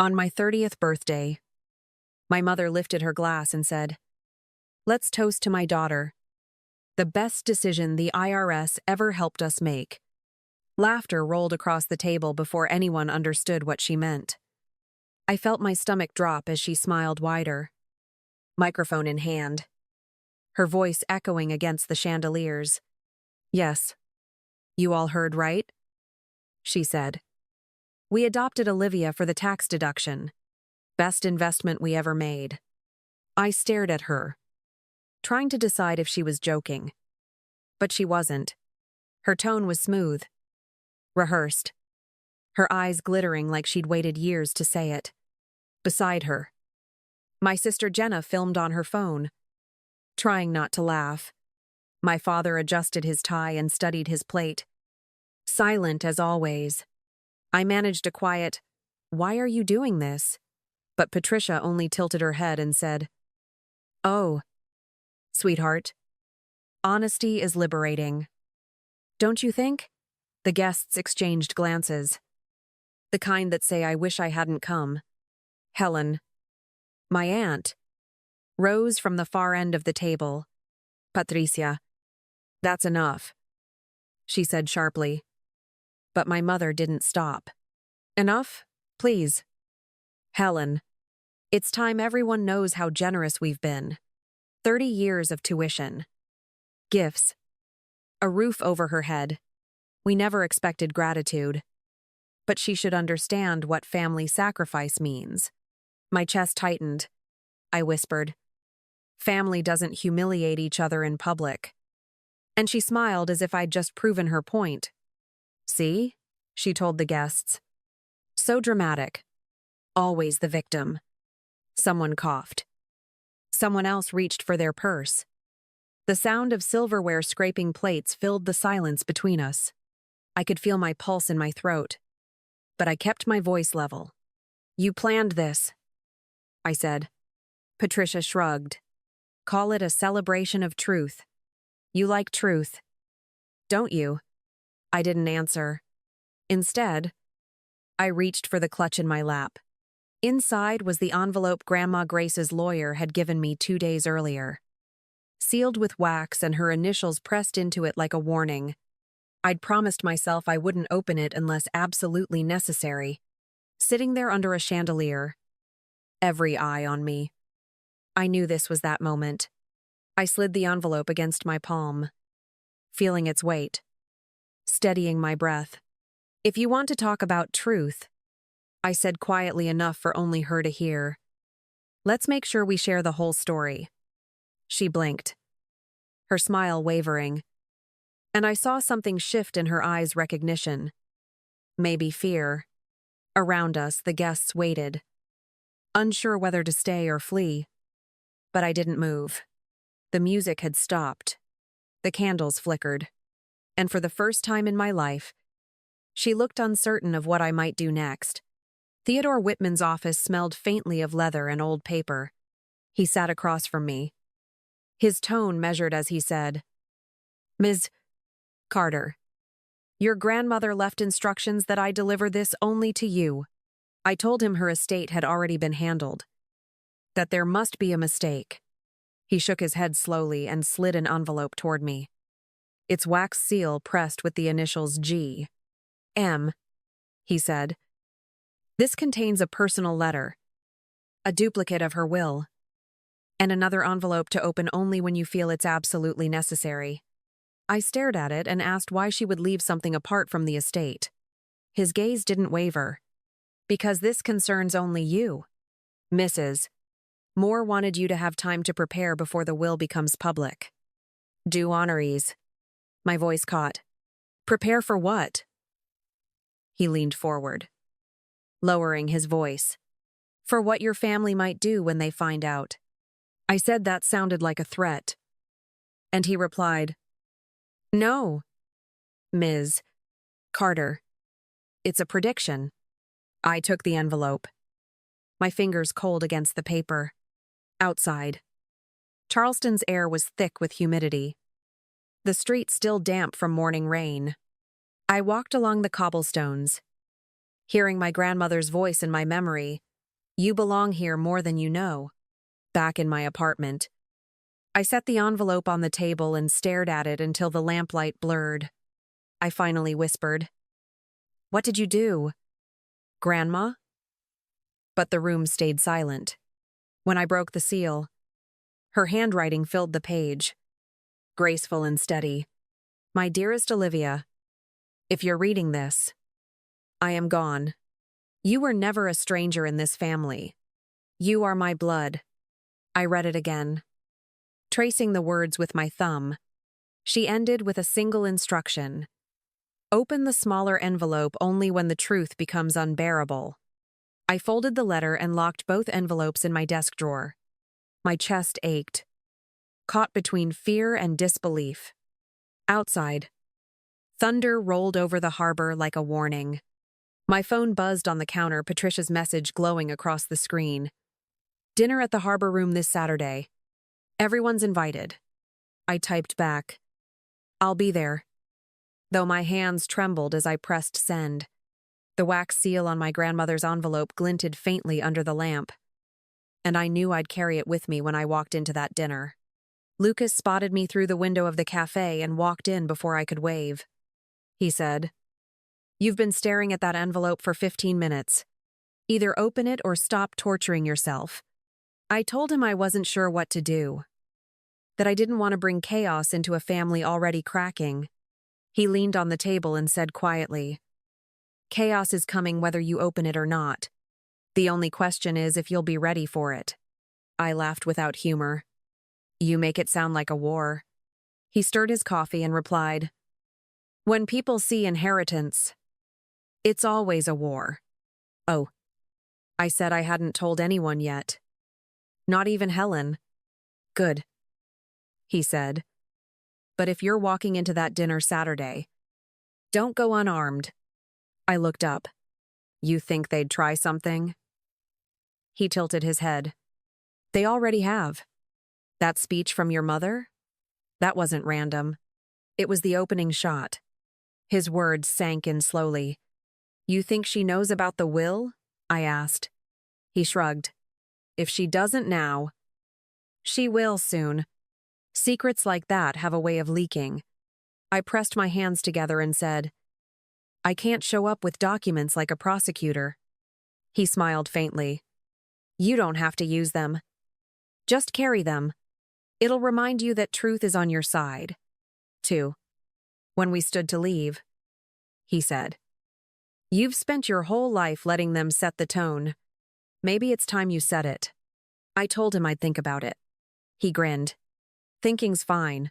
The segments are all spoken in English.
On my 30th birthday, my mother lifted her glass and said, "Let's toast to my daughter. The best decision the IRS ever helped us make." Laughter rolled across the table before anyone understood what she meant. I felt my stomach drop as she smiled wider, microphone in hand, her voice echoing against the chandeliers. "Yes, you all heard right," she said. "We adopted Olivia for the tax deduction. Best investment we ever made." I stared at her, trying to decide if she was joking. But she wasn't. Her tone was smooth, rehearsed, her eyes glittering like she'd waited years to say it. Beside her, my sister Jenna filmed on her phone, trying not to laugh. My father adjusted his tie and studied his plate. Silent as always. I managed a quiet, "Why are you doing this?" But Patricia only tilted her head and said, "Oh, sweetheart, honesty is liberating. Don't you think?" The guests exchanged glances. The kind that say, "I wish I hadn't come." Helen, my aunt, rose from the far end of the table. "Patricia, that's enough," she said sharply. But my mother didn't stop. "Enough, please. Helen, it's time everyone knows how generous we've been. 30 years of tuition, gifts, a roof over her head. We never expected gratitude. But she should understand what family sacrifice means." My chest tightened. I whispered, "Family doesn't humiliate each other in public." And she smiled as if I'd just proven her point. "See?" she told the guests. "So dramatic. Always the victim." Someone coughed. Someone else reached for their purse. The sound of silverware scraping plates filled the silence between us. I could feel my pulse in my throat. But I kept my voice level. "You planned this," I said. Patricia shrugged. "Call it a celebration of truth. You like truth, don't you?" I didn't answer. Instead, I reached for the clutch in my lap. Inside was the envelope Grandma Grace's lawyer had given me 2 days earlier. Sealed with wax and her initials pressed into it like a warning. I'd promised myself I wouldn't open it unless absolutely necessary. Sitting there under a chandelier, every eye on me. I knew this was that moment. I slid the envelope against my palm, feeling its weight, steadying my breath. "If you want to talk about truth," I said quietly enough for only her to hear, "let's make sure we share the whole story." She blinked, her smile wavering, and I saw something shift in her eyes' recognition. Maybe fear. Around us, the guests waited, unsure whether to stay or flee. But I didn't move. The music had stopped. The candles flickered. And for the first time in my life, she looked uncertain of what I might do next. Theodore Whitman's office smelled faintly of leather and old paper. He sat across from me. His tone measured as he said, "Ms. Carter, your grandmother left instructions that I deliver this only to you." I told him her estate had already been handled, that there must be a mistake. He shook his head slowly and slid an envelope toward me. Its wax seal pressed with the initials G. "M," he said. "This contains a personal letter, a duplicate of her will, and another envelope to open only when you feel it's absolutely necessary." I stared at it and asked why she would leave something apart from the estate. His gaze didn't waver. "Because this concerns only you, Mrs. Moore wanted you to have time to prepare before the will becomes public. Do honorees." My voice caught. "Prepare for what?" He leaned forward, lowering his voice. "For what your family might do when they find out." I said that sounded like a threat. And he replied, "No, Ms. Carter. It's a prediction." I took the envelope, my fingers cold against the paper. Outside, Charleston's air was thick with humidity, the street still damp from morning rain. I walked along the cobblestones, Hearing my grandmother's voice in my memory, "You belong here more than you know." Back in my apartment, I set the envelope on the table and stared at it until the lamplight blurred. I finally whispered, "What did you do? Grandma?" But the room stayed silent. When I broke the seal, her handwriting filled the page, graceful and steady. "My dearest Olivia, if you're reading this, I am gone. You were never a stranger in this family. You are my blood." I read it again, tracing the words with my thumb. She ended with a single instruction: "Open the smaller envelope only when the truth becomes unbearable." I folded the letter and locked both envelopes in my desk drawer. My chest ached, caught between fear and disbelief. Outside, thunder rolled over the harbor like a warning. My phone buzzed on the counter, Patricia's message glowing across the screen. "Dinner at the harbor room this Saturday. Everyone's invited." I typed back, "I'll be there," though my hands trembled as I pressed send. The wax seal on my grandmother's envelope glinted faintly under the lamp, and I knew I'd carry it with me when I walked into that dinner. Lucas spotted me through the window of the cafe and walked in before I could wave. He said, "You've been staring at that envelope for 15 minutes. Either open it or stop torturing yourself." I told him I wasn't sure what to do, that I didn't want to bring chaos into a family already cracking. He leaned on the table and said quietly, "Chaos is coming whether you open it or not. The only question is if you'll be ready for it." I laughed without humor. "You make it sound like a war." He stirred his coffee and replied, "When people see inheritance, it's always a war." "Oh." I said I hadn't told anyone yet. "Not even Helen." "Good," he said. "But if you're walking into that dinner Saturday, don't go unarmed." I looked up. "You think they'd try something?" He tilted his head. "They already have. That speech from your mother? That wasn't random. It was the opening shot." His words sank in slowly. "You think she knows about the will?" I asked. He shrugged. "If she doesn't now, she will soon. Secrets like that have a way of leaking." I pressed my hands together and said, "I can't show up with documents like a prosecutor." He smiled faintly. "You don't have to use them. Just carry them. It'll remind you that truth is on your side." 2. When we stood to leave, he said, "You've spent your whole life letting them set the tone. Maybe it's time you set it." I told him I'd think about it. He grinned. "Thinking's fine.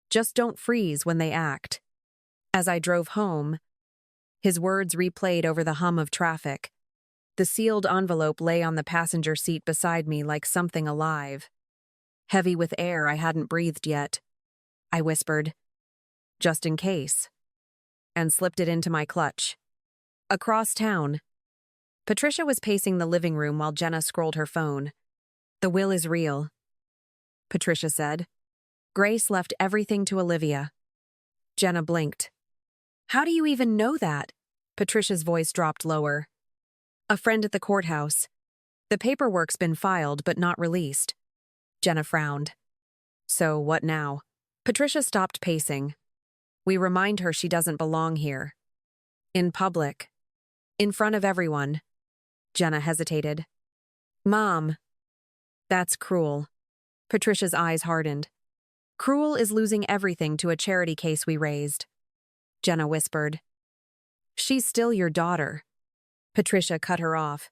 Just don't freeze when they act." As I drove home, his words replayed over the hum of traffic. The sealed envelope lay on the passenger seat beside me like something alive, heavy with air I hadn't breathed yet. I whispered, "Just in case," and slipped it into my clutch. Across town, Patricia was pacing the living room while Jenna scrolled her phone. "The will is real," Patricia said. "Grace left everything to Olivia." Jenna blinked. "How do you even know that?" Patricia's voice dropped lower. "A friend at the courthouse. The paperwork's been filed but not released." Jenna frowned. "So what now?" Patricia stopped pacing. "We remind her she doesn't belong here. In public. In front of everyone." Jenna hesitated. "Mom." "That's cruel." Patricia's eyes hardened. "Cruel is losing everything to a charity case we raised." Jenna whispered. "She's still your daughter." Patricia cut her off.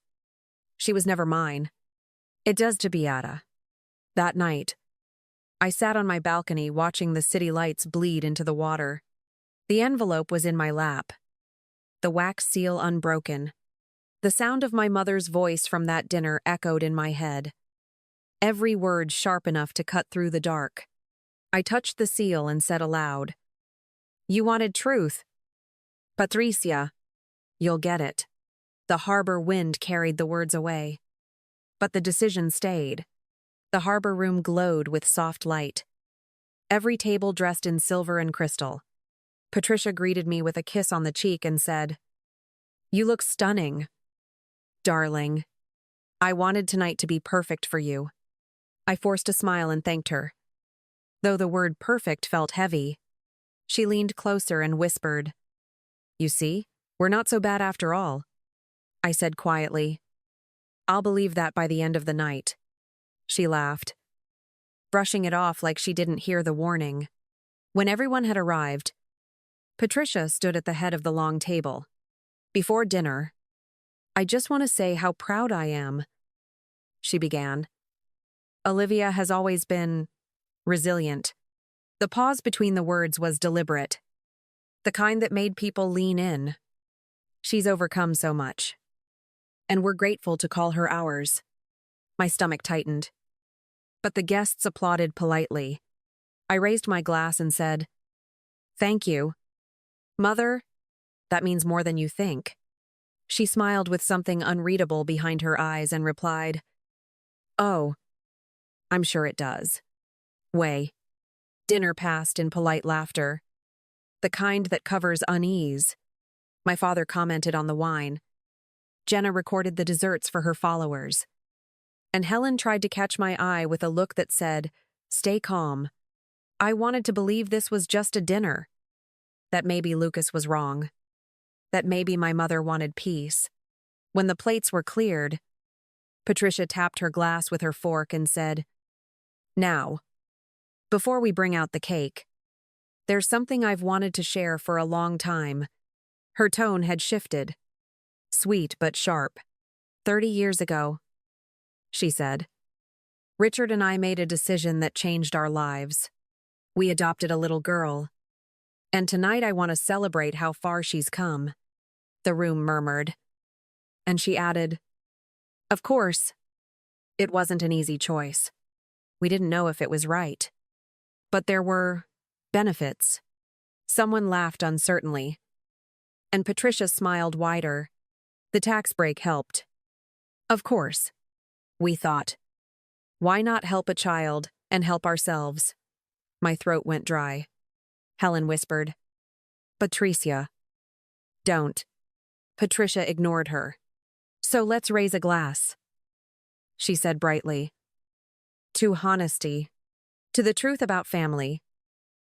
"She was never mine. It does to Beata." That night, I sat on my balcony watching the city lights bleed into the water. The envelope was in my lap, the wax seal unbroken. The sound of my mother's voice from that dinner echoed in my head, every word sharp enough to cut through the dark. I touched the seal and said aloud, "You wanted truth. Patricia, you'll get it." The harbor wind carried the words away. But the decision stayed. The harbor room glowed with soft light. Every table dressed in silver and crystal. Patricia greeted me with a kiss on the cheek and said, You look stunning. Darling. I wanted tonight to be perfect for you. I forced a smile and thanked her. Though the word perfect felt heavy, she leaned closer and whispered, "You see, we're not so bad after all," I said quietly. "I'll believe that by the end of the night." She laughed, brushing it off like she didn't hear the warning. When everyone had arrived, Patricia stood at the head of the long table. Before dinner, "I just want to say how proud I am," she began. "Olivia has always been resilient." The pause between the words was deliberate, the kind that made people lean in. "She's overcome so much, and we're grateful to call her ours." My stomach tightened, but the guests applauded politely. I raised my glass and said, "Thank you. Mother, that means more than you think." She smiled with something unreadable behind her eyes and replied, "Oh, I'm sure it does." Dinner passed in polite laughter, the kind that covers unease. My father commented on the wine. Jenna recorded the desserts for her followers. And Helen tried to catch my eye with a look that said, "Stay calm." I wanted to believe this was just a dinner. That maybe Lucas was wrong. That maybe my mother wanted peace. When the plates were cleared, Patricia tapped her glass with her fork and said, "Now, before we bring out the cake, there's something I've wanted to share for a long time." Her tone had shifted, sweet but sharp. 30 years ago, she said, Richard and I made a decision that changed our lives. We adopted a little girl. And tonight I want to celebrate how far she's come. The room murmured. And she added, "Of course, it wasn't an easy choice. We didn't know if it was right. But there were benefits." Someone laughed uncertainly, and Patricia smiled wider. The tax break helped. Of course, we thought. Why not help a child and help ourselves? My throat went dry. Helen whispered, "Patricia, don't." Patricia ignored her. "So let's raise a glass," she said brightly. "To honesty. To the truth about family.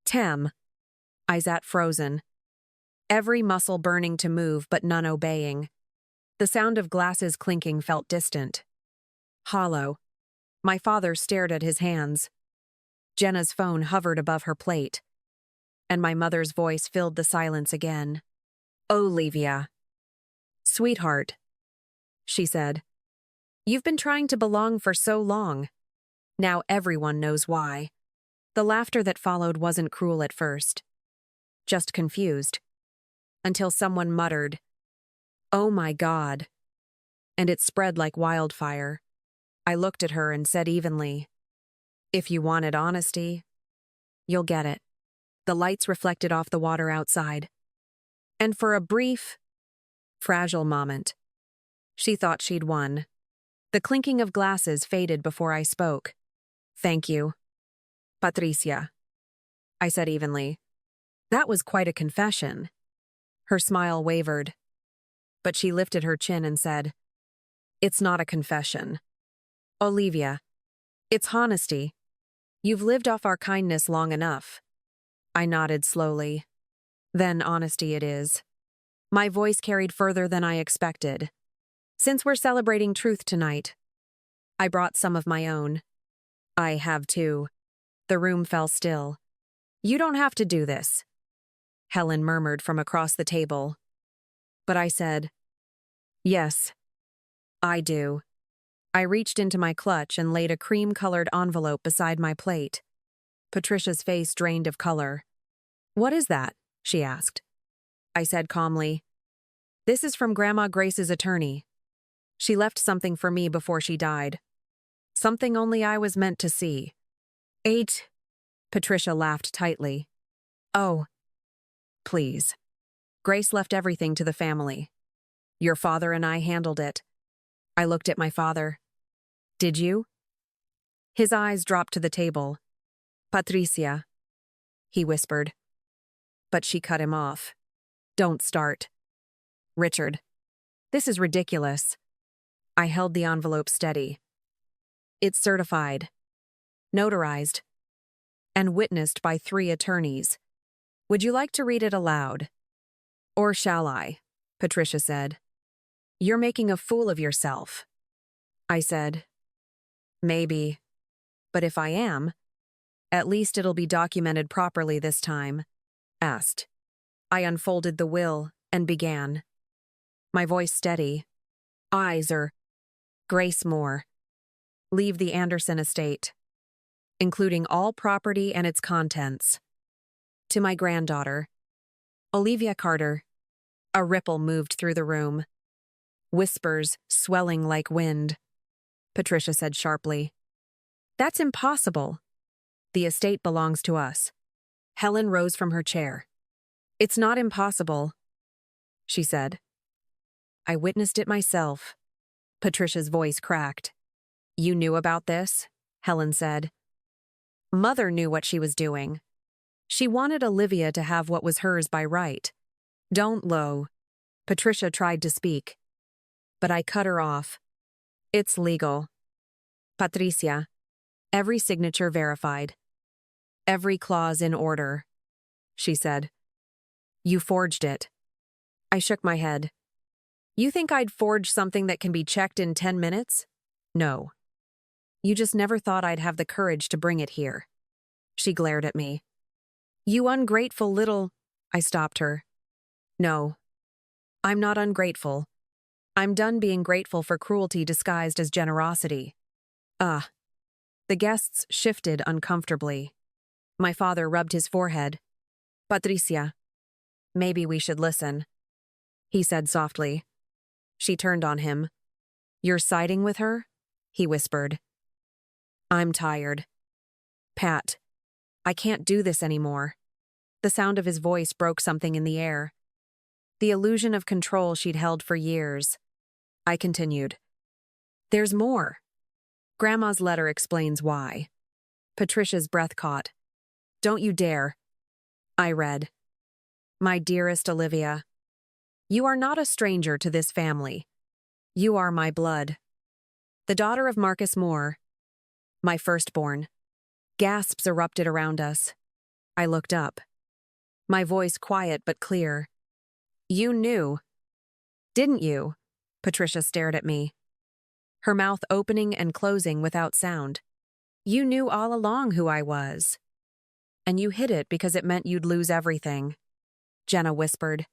Tem." I sat frozen, every muscle burning to move but none obeying. The sound of glasses clinking felt distant, hollow. My father stared at his hands. Jenna's phone hovered above her plate, and my mother's voice filled the silence again. "Olivia. Sweetheart," she said. "You've been trying to belong for so long. Now everyone knows why." The laughter that followed wasn't cruel at first, just confused, until someone muttered, "Oh my God," and it spread like wildfire. I looked at her and said evenly, "If you wanted honesty, you'll get it." The lights reflected off the water outside, and for a brief, fragile moment, she thought she'd won. The clinking of glasses faded before I spoke. "Thank you, Patricia," I said evenly. That was quite a confession. Her smile wavered, but she lifted her chin and said, "It's not a confession. Olivia, it's honesty. You've lived off our kindness long enough." I nodded slowly. "Then honesty it is." My voice carried further than I expected. "Since we're celebrating truth tonight, I brought some of my own." "I have too." The room fell still. "You don't have to do this," Helen murmured from across the table. But I said, "Yes, I do." I reached into my clutch and laid a cream-colored envelope beside my plate. Patricia's face drained of color. "What is that?" she asked. I said calmly, "This is from Grandma Grace's attorney. She left something for me before she died. Something only I was meant to see." 8. Patricia laughed tightly. "Oh, please. Grace left everything to the family. Your father and I handled it." I looked at my father. "Did you?" His eyes dropped to the table. "Patricia," he whispered. But she cut him off. "Don't start. Richard, This is ridiculous. I held the envelope steady. It's certified, notarized, and witnessed by 3 attorneys. Would you like to read it aloud? Or shall I? Patricia said. You're making a fool of yourself. I said. Maybe. But if I am, at least it'll be documented properly this time. Asked. I unfolded the will and began. My voice steady. Eyes are Grace Moore. Leave the Anderson estate, including all property and its contents. To my granddaughter, Olivia Carter. A ripple moved through the room. Whispers swelling like wind. Patricia said sharply. That's impossible. The estate belongs to us. Helen rose from her chair. It's not impossible, she said. I witnessed it myself. Patricia's voice cracked. You knew about this? Helen said. Mother knew what she was doing. She wanted Olivia to have what was hers by right. Don't low. Patricia tried to speak, but I cut her off. It's legal. Patricia. Every signature verified. Every clause in order, she said. You forged it. I shook my head. You think I'd forge something that can be checked in 10 minutes? No. You just never thought I'd have the courage to bring it here. She glared at me. You ungrateful little... I stopped her. No. I'm not ungrateful. I'm done being grateful for cruelty disguised as generosity. The guests shifted uncomfortably. My father rubbed his forehead. Patricia. Maybe we should listen, he said softly. She turned on him. You're siding with her? He whispered. I'm tired. Pat, I can't do this anymore. The sound of his voice broke something in the air. The illusion of control she'd held for years. I continued. There's more. Grandma's letter explains why. Patricia's breath caught. Don't you dare. I read. My dearest Olivia, you are not a stranger to this family. You are my blood. The daughter of Marcus Moore, my firstborn. Gasps erupted around us. I looked up. My voice quiet but clear. You knew. Didn't you? Patricia stared at me, her mouth opening and closing without sound. You knew all along who I was. And you hid it because it meant you'd lose everything. Jenna whispered.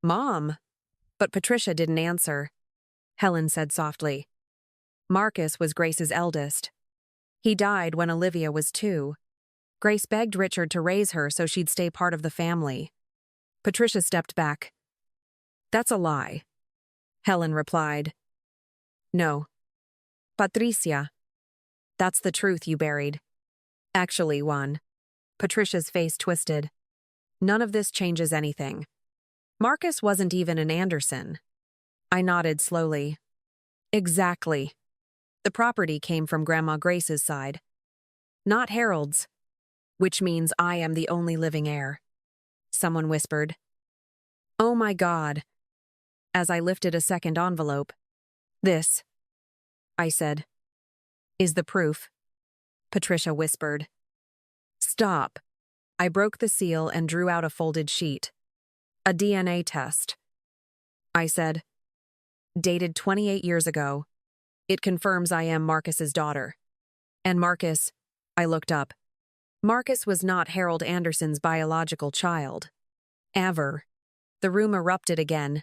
Mom. But Patricia didn't answer. Helen said softly. Marcus was Grace's eldest. He died when Olivia was 2. Grace begged Richard to raise her so she'd stay part of the family. Patricia stepped back. That's a lie. Helen replied. No. Patricia. That's the truth you buried. Actually, Juan. Patricia's face twisted. None of this changes anything. Marcus wasn't even an Anderson. I nodded slowly. Exactly. The property came from Grandma Grace's side. Not Harold's. Which means I am the only living heir. Someone whispered. Oh my God. As I lifted a second envelope. This, I said, is the proof. Patricia whispered. Stop. I broke the seal and drew out a folded sheet. A DNA test. I said. Dated 28 years ago. It confirms I am Marcus's daughter. And Marcus, I looked up. Marcus was not Harold Anderson's biological child. Ever. The room erupted again.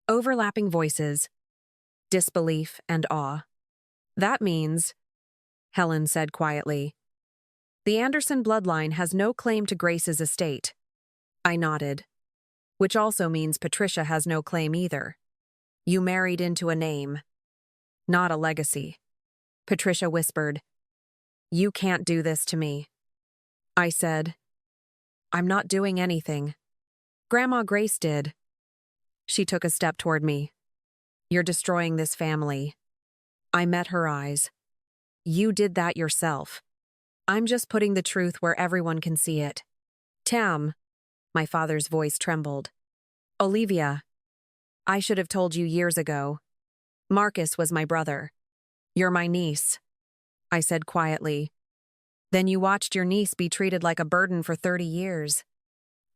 Overlapping voices. Disbelief and awe. That means, Helen said quietly, the Anderson bloodline has no claim to Grace's estate. I nodded. Which also means Patricia has no claim either. You married into a name, not a legacy. Patricia whispered. You can't do this to me. I said. I'm not doing anything. Grandma Grace did. She took a step toward me. You're destroying this family. I met her eyes. You did that yourself. I'm just putting the truth where everyone can see it. Tam. My father's voice trembled. Olivia. I should have told you years ago. Marcus was my brother. You're my niece, I said quietly. Then you watched your niece be treated like a burden for 30 years.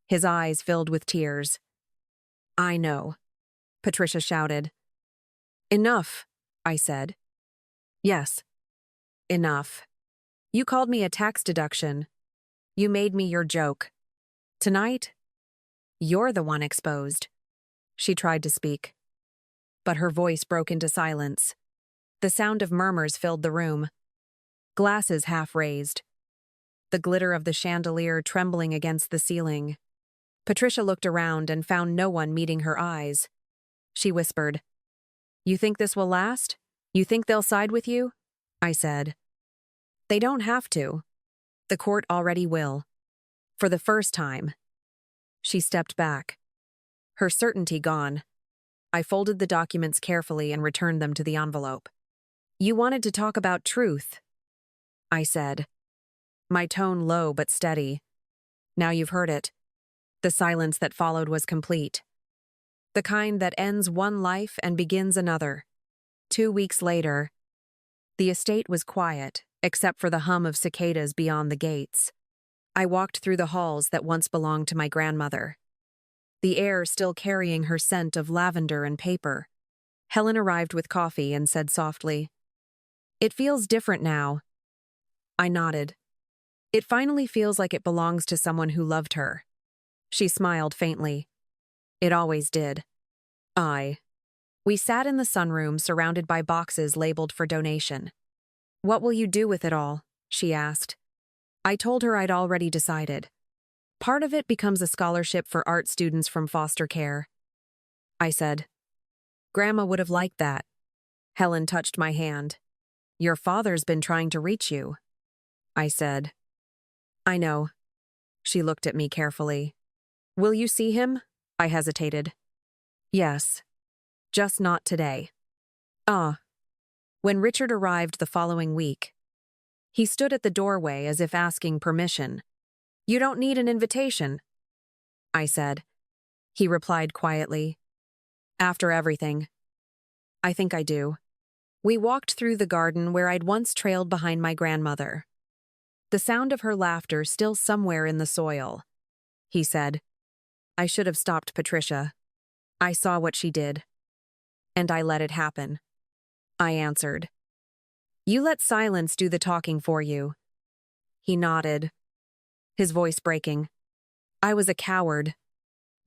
His eyes filled with tears. I know, Patricia shouted. Enough, I said. Yes, enough. You called me a tax deduction. You made me your joke. Tonight, you're the one exposed. She tried to speak, but her voice broke into silence. The sound of murmurs filled the room. Glasses half raised. The glitter of the chandelier trembling against the ceiling. Patricia looked around and found no one meeting her eyes. She whispered, "You think this will last? You think they'll side with you?" I said. "They don't have to. The court already will. For the first time." She stepped back, her certainty gone. I folded the documents carefully and returned them to the envelope. "You wanted to talk about truth," I said, my tone low but steady. Now you've heard it. The silence that followed was complete. The kind that ends one life and begins another. 2 weeks later, the estate was quiet, except for the hum of cicadas beyond the gates. I walked through the halls that once belonged to my grandmother, the air still carrying her scent of lavender and paper. Helen arrived with coffee and said softly, "It feels different now." I nodded. "It finally feels like it belongs to someone who loved her." She smiled faintly. "It always did." We sat in the sunroom surrounded by boxes labeled for donation. "What will you do with it all?" she asked. I told her I'd already decided. Part of it becomes a scholarship for art students from foster care. I said, "Grandma would have liked that." Helen touched my hand. "Your father's been trying to reach you." I said, "I know." She looked at me carefully. "Will you see him?" I hesitated. "Yes. Just not today." When Richard arrived the following week, he stood at the doorway as if asking permission. "You don't need an invitation," I said. He replied quietly, "After everything, I think I do." We walked through the garden where I'd once trailed behind my grandmother. The sound of her laughter still somewhere in the soil. He said, "I should have stopped Patricia. I saw what she did. And I let it happen." I answered, "You let silence do the talking for you." He nodded, his voice breaking. "I was a coward.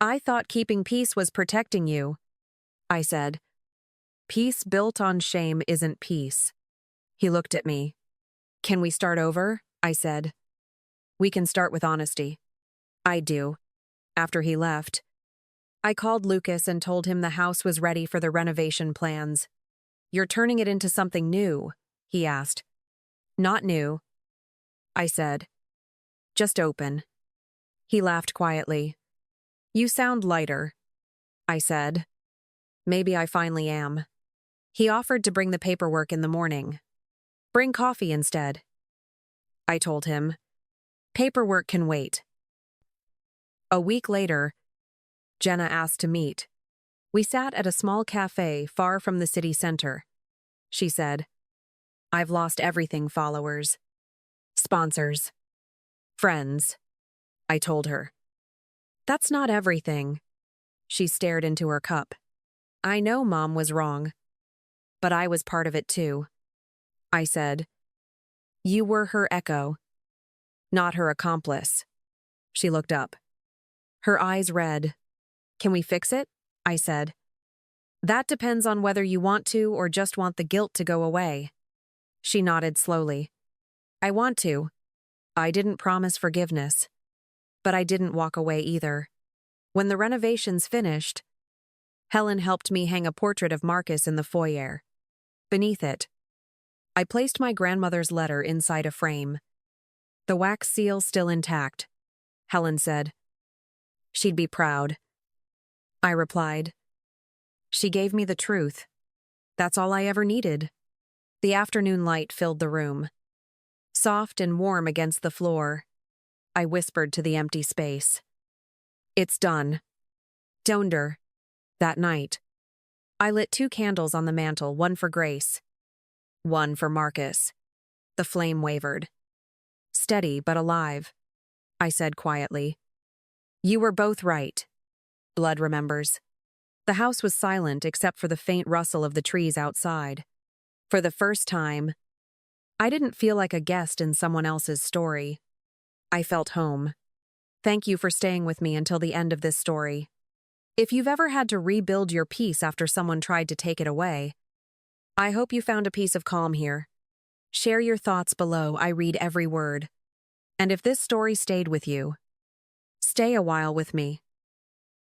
I thought keeping peace was protecting you." I said, "Peace built on shame isn't peace." He looked at me. "Can we start over?" I said. "We can start with honesty." I do. After he left, I called Lucas and told him the house was ready for the renovation plans. "You're turning it into something new?" he asked. "Not new," I said. "Just open." He laughed quietly. "You sound lighter," I said. "Maybe I finally am." He offered to bring the paperwork in the morning. "Bring coffee instead," I told him. "Paperwork can wait." A week later, Jenna asked to meet. We sat at a small cafe far from the city center. She said, "I've lost everything, followers, sponsors, friends," I told her. "That's not everything." She stared into her cup. "I know Mom was wrong, but I was part of it too." I said, "You were her echo, not her accomplice." She looked up. Her eyes read. "Can we fix it?" I said. "That depends on whether you want to or just want the guilt to go away." She nodded slowly. "I want to." I didn't promise forgiveness, but I didn't walk away either. When the renovations finished, Helen helped me hang a portrait of Marcus in the foyer. Beneath it, I placed my grandmother's letter inside a frame. The wax seal still intact. Helen said, "She'd be proud." I replied, "She gave me the truth. That's all I ever needed." The afternoon light filled the room. Soft and warm against the floor, I whispered to the empty space, "It's done." Donder. That night, I lit 2 candles on the mantel, one for Grace, one for Marcus. The flame wavered. Steady but alive, I said quietly. You were both right. Blood remembers. The house was silent except for the faint rustle of the trees outside. For the first time, I didn't feel like a guest in someone else's story. I felt home. Thank you for staying with me until the end of this story. If you've ever had to rebuild your peace after someone tried to take it away, I hope you found a piece of calm here. Share your thoughts below. I read every word. And if this story stayed with you, stay a while with me.